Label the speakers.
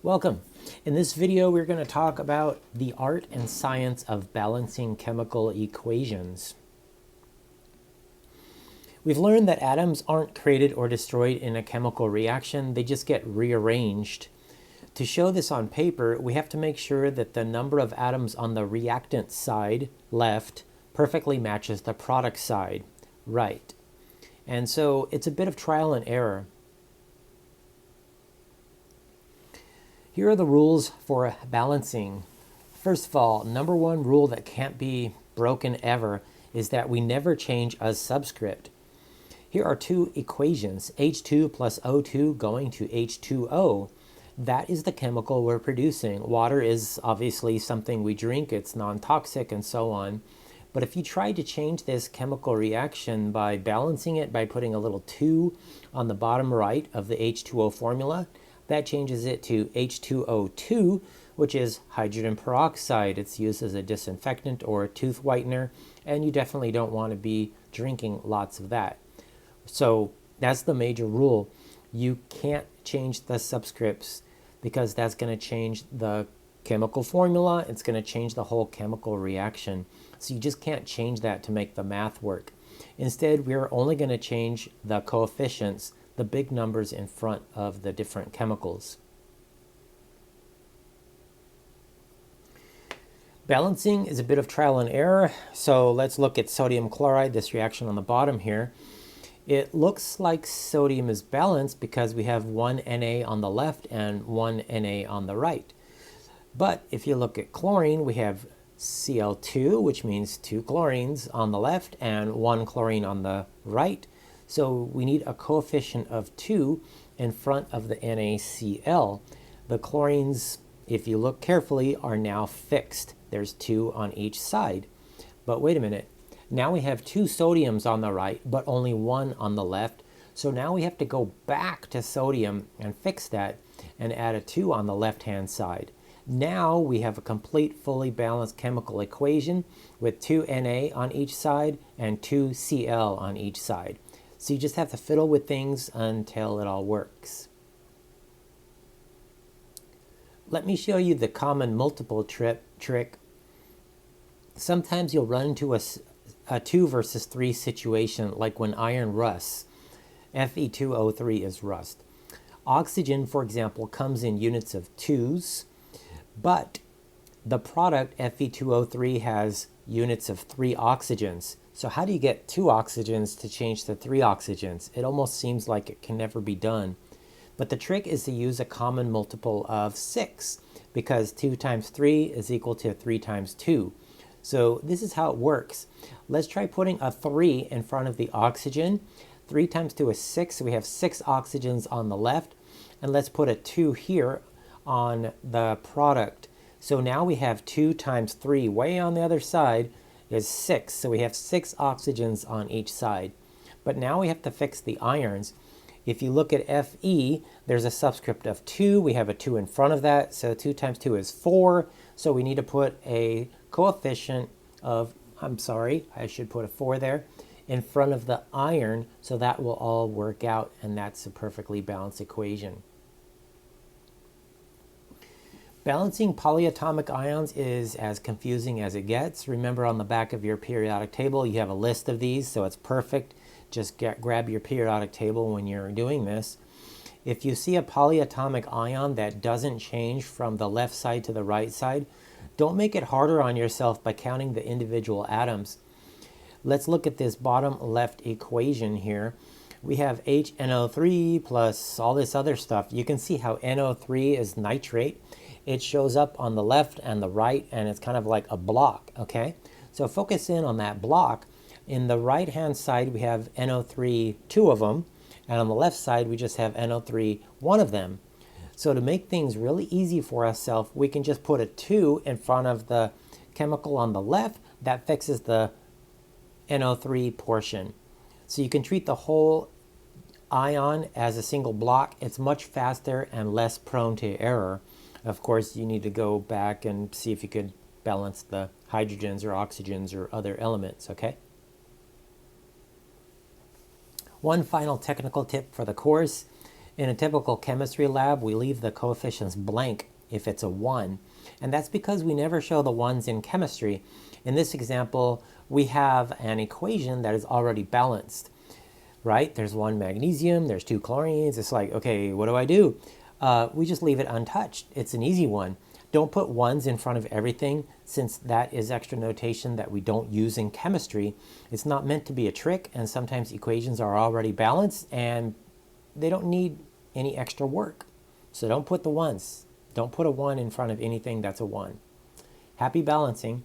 Speaker 1: Welcome. In this video, we're going to talk about the art and science of balancing chemical equations. We've learned that atoms aren't created or destroyed in a chemical reaction, they just get rearranged. To show this on paper, we have to make sure that the number of atoms on the reactant side, left, perfectly matches the product side, right. And so it's a bit of trial and error. Here are the rules for balancing. First of all, number one rule that can't be broken ever is that we never change a subscript. Here are two equations, H2 plus O2 going to H2O. That is the chemical we're producing. Water is obviously something we drink, it's non-toxic and so on. But if you try to change this chemical reaction by balancing it by putting a little 2 on the bottom right of the H2O formula, that changes it to H2O2, which is hydrogen peroxide. It's used as a disinfectant or a tooth whitener, and you definitely don't want to be drinking lots of that. So that's the major rule. You can't change the subscripts because that's going to change the chemical formula. It's going to change the whole chemical reaction. So you just can't change that to make the math work. Instead, we're only going to change the coefficients, the big numbers in front of the different chemicals. Balancing is a bit of trial and error. So let's look at sodium chloride, this reaction on the bottom here. It looks like sodium is balanced because we have one Na on the left and one Na on the right. But if you look at chlorine, we have Cl2, which means 2 chlorines on the left and 1 chlorine on the right. So we need a coefficient of 2 in front of the NaCl. The chlorines, if you look carefully, are now fixed. There's 2 on each side. But wait a minute. Now we have 2 sodiums on the right, but only 1 on the left. So now we have to go back to sodium and fix that and add a 2 on the left-hand side. Now we have a complete, fully balanced chemical equation with 2 Na on each side and 2 Cl on each side. So you just have to fiddle with things until it all works. Let me show you the common multiple trick. Sometimes you'll run into a 2 versus 3 situation, like when iron rusts. Fe2O3 is rust. Oxygen, for example, comes in units of 2s, but the product Fe2O3 has units of 3 oxygens. So how do you get 2 oxygens to change to 3 oxygens? It almost seems like it can never be done. But the trick is to use a common multiple of 6, because 2 times 3 is equal to 3 times 2. So this is how it works. Let's try putting a 3 in front of the oxygen. 3 times 2 is 6, so we have 6 oxygens on the left. And let's put a 2 here on the product. So now we have 2 times 3 way on the other side is 6. So we have 6 oxygens on each side. But now we have to fix the ions. If you look at Fe, there's a subscript of 2. We have a 2 in front of that. So 2 times 2 is 4. So we need to put a coefficient of, I'm sorry, I should put a 4 there, in front of the iron. So that will all work out. And that's a perfectly balanced equation. Balancing polyatomic ions is as confusing as it gets. Remember, on the back of your periodic table, you have a list of these, so it's perfect. Just grab your periodic table when you're doing this. If you see a polyatomic ion that doesn't change from the left side to the right side, don't make it harder on yourself by counting the individual atoms. Let's look at this bottom left equation here. We have HNO3 plus all this other stuff. You can see how NO3 is nitrate. It shows up on the left and the right, and it's kind of like a block, okay? So focus in on that block. In the right-hand side, we have NO3, 2 of them, and on the left side, we just have NO3, 1 of them. So to make things really easy for ourselves, we can just put a 2 in front of the chemical on the left. That fixes the NO3 portion. So you can treat the whole ion as a single block. It's much faster and less prone to error. Of course, you need to go back and see if you could balance the hydrogens or oxygens or other elements, okay? One final technical tip for the course In a typical chemistry lab, we leave the coefficients blank if it's a 1. And that's because we never show the 1s in chemistry. In this example, we have an equation that is already balanced, right? There's 1 magnesium, there's 2 chlorines. It's like, okay, what do I do? We just leave it untouched. It's an easy one. Don't put 1s in front of everything, since that is extra notation that we don't use in chemistry. It's not meant to be a trick, and sometimes equations are already balanced and they don't need any extra work. So don't put the 1s. Don't put a 1 in front of anything that's a 1. Happy balancing.